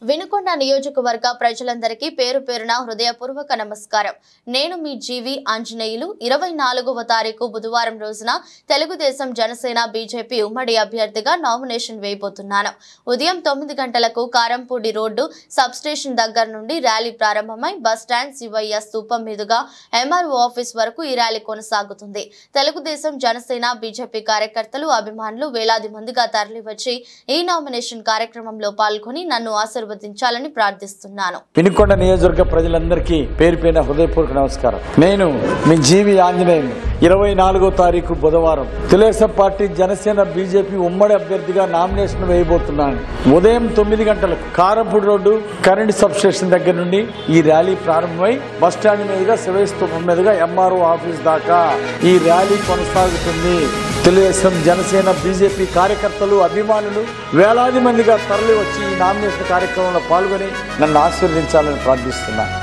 వినుకొండ నియోజకవర్గ ప్రజలందరికీ పేరు పేరున హృదయపూర్వక నమస్కారం. నేను మీ జీవి ఆంజనేయులు. 24వ తారీఖు బుధవారం రోజున తెలుగుదేశం జనసేన బీజేపీ ఉమ్మడి అభ్యర్థిగా నామినేషన్ వేయబోతున్నాను. ఉదయం 9 గంటలకు కారంపూడి రోడ్డు సబ్స్టేషన్ దగ్గర నుండి ర్యాలీ ప్రారంభమై బస్టాండ్ శివయ్య స్తూపం మీదుగా ఎంఆర్ఓ ఆఫీస్ వరకు ఈ ర్యాలీ కొనసాగుతుంది. తెలుగుదేశం జనసేన బీజేపీ కార్యకర్తలు అభిమానులు వేలాది మందిగా తరలివచ్చి ఈ నామినేషన్ కార్యక్రమంలో పాల్గొని నన్ను ఆశీర్వదించాలని ప్రార్థిస్తున్నాను. వినుకొండ నియోజకవర్గ ప్రజలందరికీ పేరు పేరున హృదయపూర్వక నమస్కారం. నేను మీ జీవి ఆంజనేయులు. 24వ తారీఖు బుధవారం తెలుగుదేశం పార్టీ జనసేన బీజేపీ ఉమ్మడి అభ్యర్థిగా నామినేషన్ వేయబోతున్నాను. ఉదయం 9 గంటలకు Karampudi road current sub station దగ్గర నుండి ఈ ర్యాలీ ప్రారంభమై బస్టాండ్ మీదుగా శివయ్య స్తూపం మీదుగా ఎంఆర్ఓ ఆఫీస్ దాకా ఈ ర్యాలీ కొనసాగుతుంది. తెలుగుదేశం జనసేన బీజేపీ కార్యకర్తలు అభిమానులు వేలాది మందిగా తరలి వచ్చి ఈ నామినేషన్ కార్యక్రమంలో పాల్గొని నన్ను ఆశీర్వదించాలని ప్రార్థిస్తున్నాను.